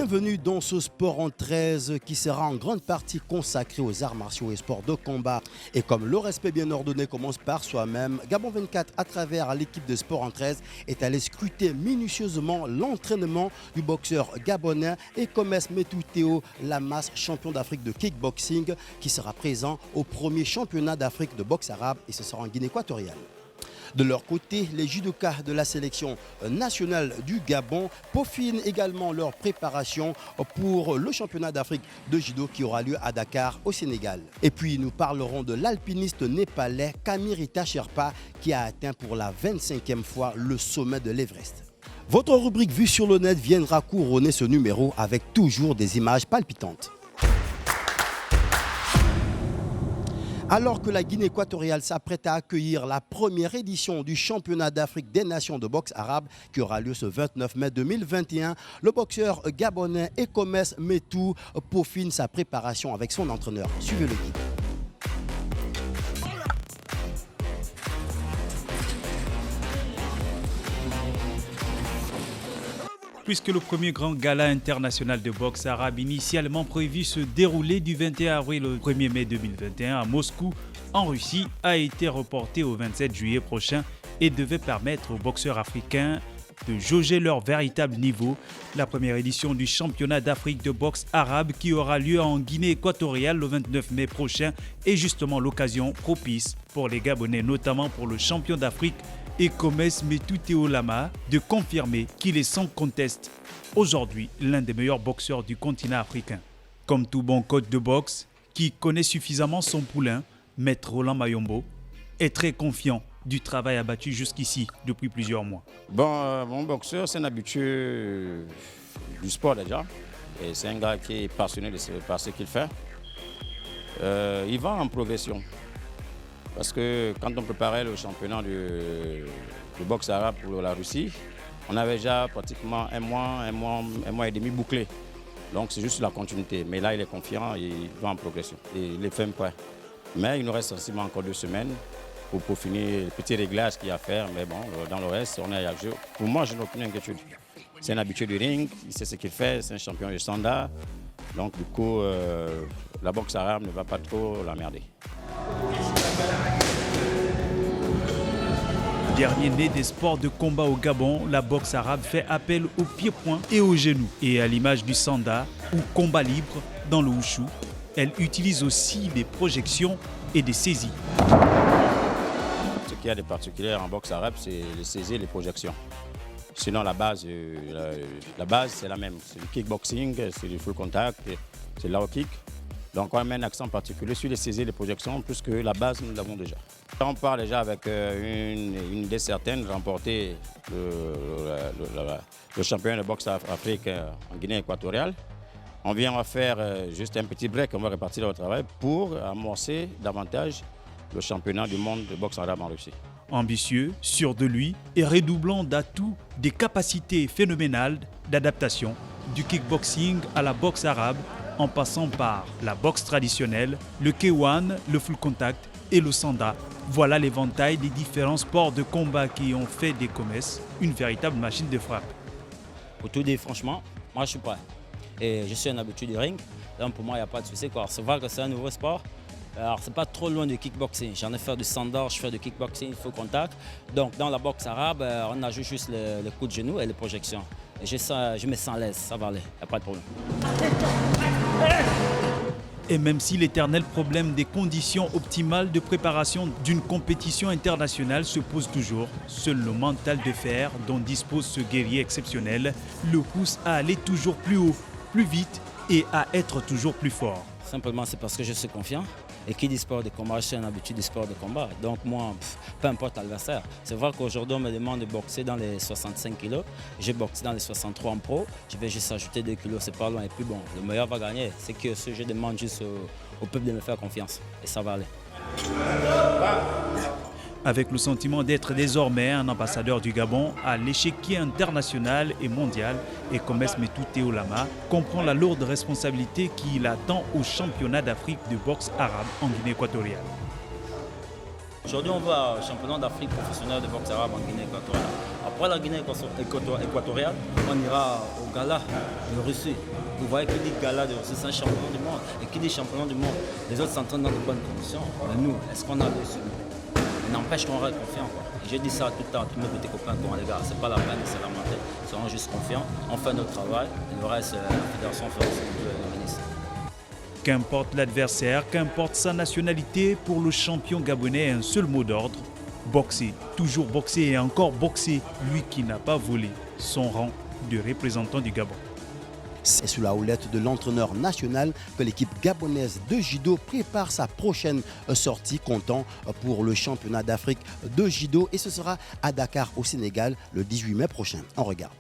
Bienvenue dans ce Sport en 13 qui sera en grande partie consacré aux arts martiaux et sports de combat. Et comme le respect bien ordonné commence par soi-même, Gabon 24, à travers l'équipe de Sport en 13, est allé scruter minutieusement l'entraînement du boxeur gabonais Ekomes Metou Théo Lamas, champion d'Afrique de kickboxing, qui sera présent au premier championnat d'Afrique de boxe arabe et ce sera en Guinée équatoriale. De leur côté, les judokas de la sélection nationale du Gabon peaufinent également leur préparation pour le championnat d'Afrique de judo qui aura lieu à Dakar au Sénégal. Et puis nous parlerons de l'alpiniste népalais Kamirita Sherpa qui a atteint pour la 25e fois le sommet de l'Everest. Votre rubrique Vue sur le net viendra couronner ce numéro avec toujours des images palpitantes. Alors que la Guinée équatoriale s'apprête à accueillir la première édition du championnat d'Afrique des nations de boxe arabe qui aura lieu ce 29 mai 2021, le boxeur gabonais Ekomes Metou peaufine sa préparation avec son entraîneur. Suivez le guide. Puisque le premier grand gala international de boxe arabe initialement prévu se dérouler du 21 avril au 1er mai 2021 à Moscou, en Russie, a été reporté au 27 juillet prochain et devait permettre aux boxeurs africains de jauger leur véritable niveau. La première édition du championnat d'Afrique de boxe arabe qui aura lieu en Guinée équatoriale le 29 mai prochain est justement l'occasion propice pour les Gabonais, notamment pour le champion d'Afrique Ekomes Metou Théo Lamas, de confirmer qu'il est sans conteste aujourd'hui l'un des meilleurs boxeurs du continent africain. Comme tout bon coach de boxe qui connaît suffisamment son poulain, Maître Roland Mayombo, est très confiant du travail abattu jusqu'ici depuis plusieurs mois. Mon boxeur, c'est un habitué du sport déjà. Et c'est un gars qui est passionné par ce qu'il fait. Il va en progression. Parce que quand on préparait le championnat de boxe arabe pour la Russie, on avait déjà pratiquement un mois et demi bouclé. Donc c'est juste la continuité. Mais là, il est confiant, il va en progression. Et il est fait prêt. Mais il nous reste sensiblement encore 2 semaines pour finir le petit réglage qu'il y a à faire. Mais bon, dans le reste, on est à jeu. Pour moi, je n'ai aucune inquiétude. C'est un habitué du ring, il sait ce qu'il fait, c'est un champion de standard. Donc du coup, la boxe arabe ne va pas trop l'emmerder. Dernier né des sports de combat au Gabon, la boxe arabe fait appel aux pieds-points et aux genoux. Et à l'image du sanda ou combat libre dans le wushu, elle utilise aussi des projections et des saisies. Ce qu'il y a de particulier en boxe arabe, c'est les saisies et les projections. Sinon, la base c'est la même. C'est du kickboxing, c'est du full contact, c'est le low kick. Donc on met un accent particulier sur les saisies et les projections, puisque la base, nous l'avons déjà. On part déjà avec une idée certaine, remporter le championnat de boxe Afrique en Guinée équatoriale. On vient faire juste un petit break, on va répartir le travail pour amorcer davantage le championnat du monde de boxe arabe en Russie. Ambitieux, sûr de lui et redoublant d'atouts, des capacités phénoménales d'adaptation, du kickboxing à la boxe arabe, en passant par la boxe traditionnelle, le K1, le full contact et le sanda. Voilà l'éventail des différents sports de combat qui ont fait d'Ekomes une véritable machine de frappe. Pour tout dire franchement, moi je suis prêt. Et je suis un habitué du ring, donc pour moi il n'y a pas de souci. C'est vrai que c'est un nouveau sport. Alors c'est pas trop loin du kickboxing. J'en ai fait du sanda, je fais du kickboxing, full contact. Donc dans la boxe arabe, on ajoute juste les coups de genoux et les projections. Et je me sens à l'aise, ça va aller, il n'y a pas de problème. Et même si l'éternel problème des conditions optimales de préparation d'une compétition internationale se pose toujours, seul le mental de fer dont dispose ce guerrier exceptionnel le pousse à aller toujours plus haut, plus vite et à être toujours plus fort. Simplement c'est parce que je suis confiant. Et qui dit sport de combat, je suis un habitué du sport de combat. Donc moi, peu importe l'adversaire. C'est vrai qu'aujourd'hui, on me demande de boxer dans les 65 kg. J'ai boxé dans les 63 en pro. Je vais juste ajouter 2 kg, c'est pas loin. Et puis bon, le meilleur va gagner. C'est que je demande juste au peuple de me faire confiance. Et ça va aller. Avec le sentiment d'être désormais un ambassadeur du Gabon à l'échiquier international et mondial, Ekomes Metou Théo Lamas comprend la lourde responsabilité qui l'attend au championnat d'Afrique de boxe arabe en Guinée équatoriale. Aujourd'hui, on va au championnat d'Afrique professionnel de boxe arabe en Guinée équatoriale. Pour la Guinée équatoriale, on ira au gala de Russie. Vous voyez qui dit gala de Russie, c'est un champion du monde. Et qui dit champion du monde, les autres s'entraînent dans de bonnes conditions. Mais nous, est-ce qu'on a réussi? N'empêche qu'on reste confiant. J'ai dit ça tout le temps à tous mes petits copains, les gars, c'est pas la peine de se lamenter. Soyons juste confiants, on fait notre travail, et le reste, la fédération fera ce que le ministre. Qu'importe l'adversaire, qu'importe sa nationalité, pour le champion gabonais, un seul mot d'ordre: boxer, toujours boxer et encore boxer, lui qui n'a pas volé son rang de représentant du Gabon. C'est sous la houlette de l'entraîneur national que l'équipe gabonaise de judo prépare sa prochaine sortie comptant pour le championnat d'Afrique de judo et ce sera à Dakar au Sénégal le 18 mai prochain. On regarde.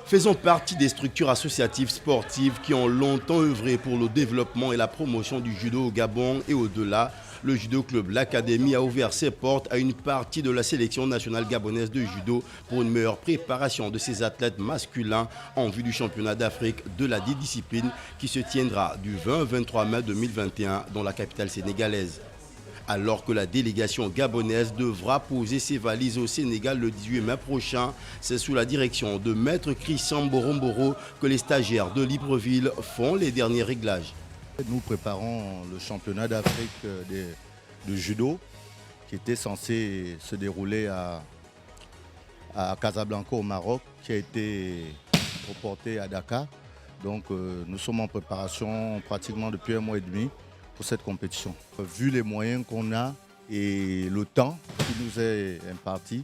Faisons partie des structures associatives sportives qui ont longtemps œuvré pour le développement et la promotion du judo au Gabon et au-delà. Le judo club L'Académie a ouvert ses portes à une partie de la sélection nationale gabonaise de judo pour une meilleure préparation de ses athlètes masculins en vue du championnat d'Afrique de la discipline qui se tiendra du 20 au 23 mai 2021 dans la capitale sénégalaise. Alors que la délégation gabonaise devra poser ses valises au Sénégal le 18 mai prochain, c'est sous la direction de Maître Christian Mboro que les stagiaires de Libreville font les derniers réglages. Nous préparons le championnat d'Afrique de judo qui était censé se dérouler à Casablanca au Maroc, qui a été reporté à Dakar. Donc nous sommes en préparation pratiquement depuis 1 mois et demi pour cette compétition. Vu les moyens qu'on a et le temps qui nous est imparti,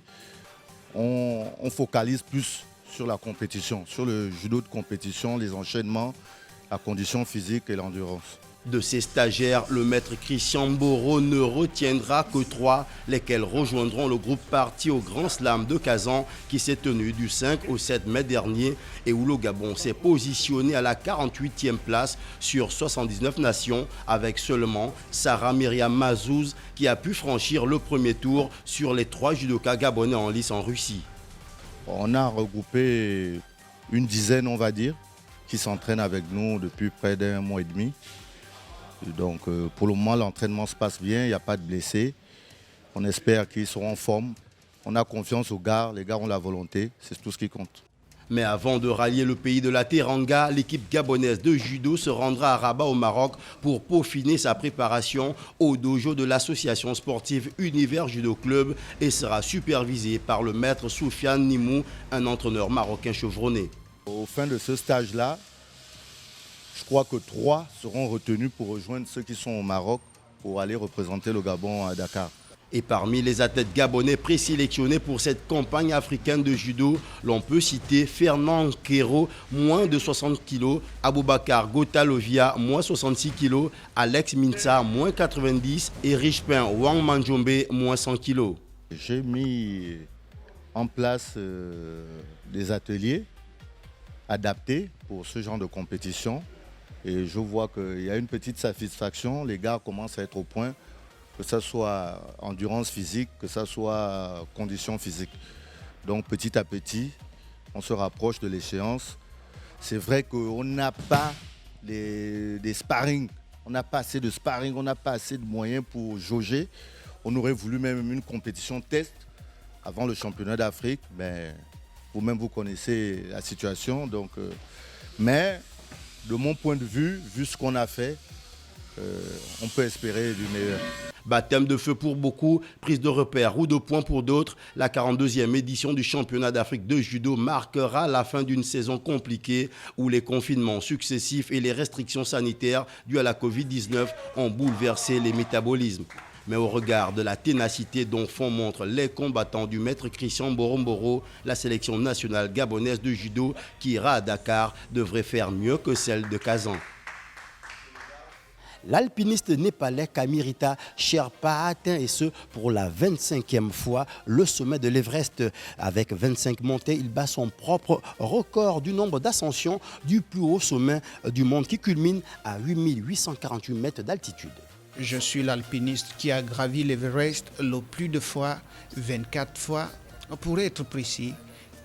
on focalise plus sur la compétition, sur le judo de compétition, les enchaînements, la condition physique et l'endurance. De ces stagiaires, le maître Christian Mboro ne retiendra que 3, lesquels rejoindront le groupe parti au Grand Slam de Kazan qui s'est tenu du 5 au 7 mai dernier et où le Gabon s'est positionné à la 48e place sur 79 nations avec seulement Sarah Myriam Mazouz qui a pu franchir le premier tour sur les 3 judokas gabonais en lice en Russie. On a regroupé une dizaine, on va dire, qui s'entraînent avec nous depuis près d'1 mois et demi. Donc pour le moment, l'entraînement se passe bien, il n'y a pas de blessés. On espère qu'ils seront en forme. On a confiance aux gars, les gars ont la volonté, c'est tout ce qui compte. Mais avant de rallier le pays de la Teranga, l'équipe gabonaise de judo se rendra à Rabat au Maroc pour peaufiner sa préparation au dojo de l'association sportive Univers Judo Club et sera supervisée par le maître Soufiane Nimou, un entraîneur marocain chevronné. Au fin de ce stage-là, je crois que 3 seront retenus pour rejoindre ceux qui sont au Maroc pour aller représenter le Gabon à Dakar. Et parmi les athlètes gabonais présélectionnés pour cette campagne africaine de judo, l'on peut citer Fernand Kero, moins de 60 kg, Aboubakar Gotalovia, moins 66 kg, Alex Minsa, moins 90 et Richepin Wang Manjombe, moins 100 kg. J'ai mis en place des ateliers adaptés pour ce genre de compétition et je vois qu'il y a une petite satisfaction, les gars commencent à être au point, que ce soit endurance physique, que ce soit condition physique. Donc petit à petit, on se rapproche de l'échéance. C'est vrai qu'on n'a pas des sparring, on n'a pas assez de sparring, on n'a pas assez de moyens pour jauger. On aurait voulu même une compétition test avant le championnat d'Afrique, mais vous-même vous connaissez la situation. Donc, mais de mon point de vue, vu ce qu'on a fait, on peut espérer du meilleur. Baptême de feu pour beaucoup, prise de repère ou de points pour d'autres, la 42e édition du championnat d'Afrique de judo marquera la fin d'une saison compliquée où les confinements successifs et les restrictions sanitaires dues à la Covid-19 ont bouleversé les métabolismes. Mais au regard de la ténacité dont font montre les combattants du maître Christian Mboro, la sélection nationale gabonaise de judo qui ira à Dakar devrait faire mieux que celle de Kazan. L'alpiniste népalais Kamirita Sherpa a atteint, et ce pour la 25e fois, le sommet de l'Everest. Avec 25 montées, il bat son propre record du nombre d'ascensions du plus haut sommet du monde qui culmine à 8848 mètres d'altitude. Je suis l'alpiniste qui a gravi l'Everest le plus de fois, 24 fois pour être précis,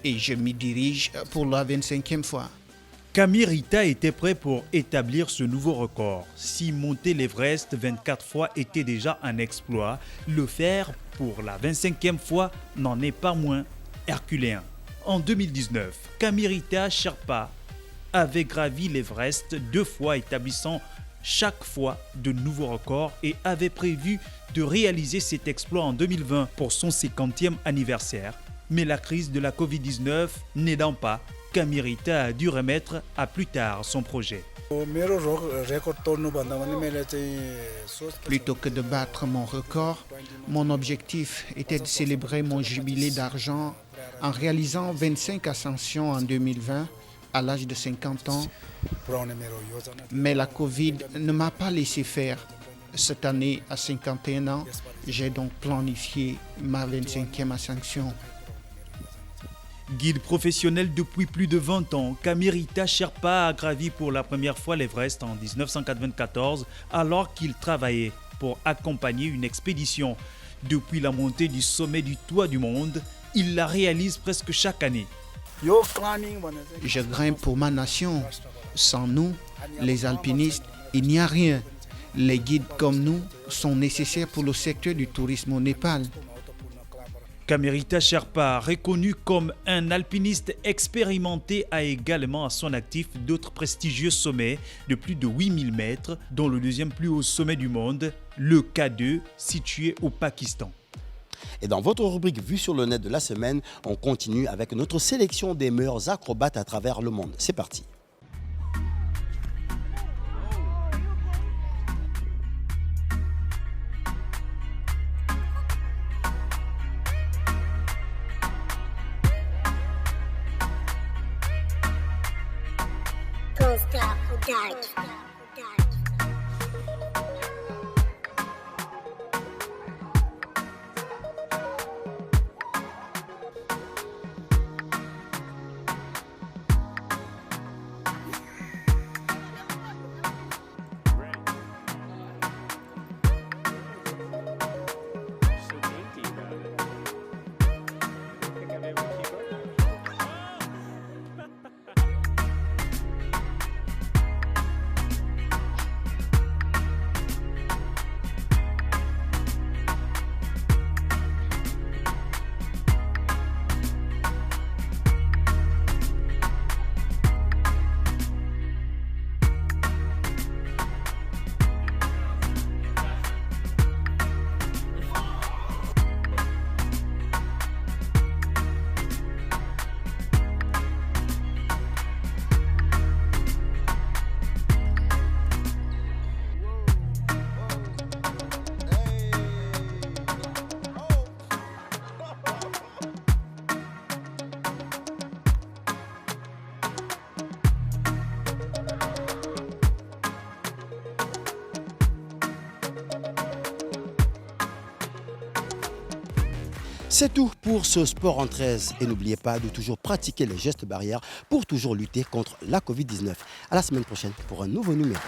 et je m'y dirige pour la 25e fois. Camille Rita était prêt pour établir ce nouveau record. Si monter l'Everest 24 fois était déjà un exploit, le faire pour la 25e fois n'en est pas moins herculéen. En 2019, Camille Rita Sherpa avait gravi l'Everest 2 fois, établissant chaque fois de nouveaux records et avait prévu de réaliser cet exploit en 2020 pour son 50e anniversaire. Mais la crise de la Covid-19 n'aidant pas, Camille Rita a dû remettre à plus tard son projet. Plutôt que de battre mon record, mon objectif était de célébrer mon jubilé d'argent en réalisant 25 ascensions en 2020 à l'âge de 50 ans. Mais la Covid ne m'a pas laissé faire. Cette année, à 51 ans, j'ai donc planifié ma 25e ascension. Guide professionnel depuis plus de 20 ans, Camille Rita Sherpa a gravi pour la première fois l'Everest en 1994 alors qu'il travaillait pour accompagner une expédition. Depuis la montée du sommet du toit du monde, il la réalise presque chaque année. Je grimpe pour ma nation. Sans nous, les alpinistes, il n'y a rien. Les guides comme nous sont nécessaires pour le secteur du tourisme au Népal. Camille Rita Sherpa, reconnu comme un alpiniste expérimenté, a également à son actif d'autres prestigieux sommets de plus de 8000 mètres, dont le deuxième plus haut sommet du monde, le K2, situé au Pakistan. Et dans votre rubrique Vue sur le net de la semaine, on continue avec notre sélection des meilleurs acrobates à travers le monde. C'est parti. C'est tout pour ce sport en 13 et n'oubliez pas de toujours pratiquer les gestes barrières pour toujours lutter contre la Covid-19. À la semaine prochaine pour un nouveau numéro.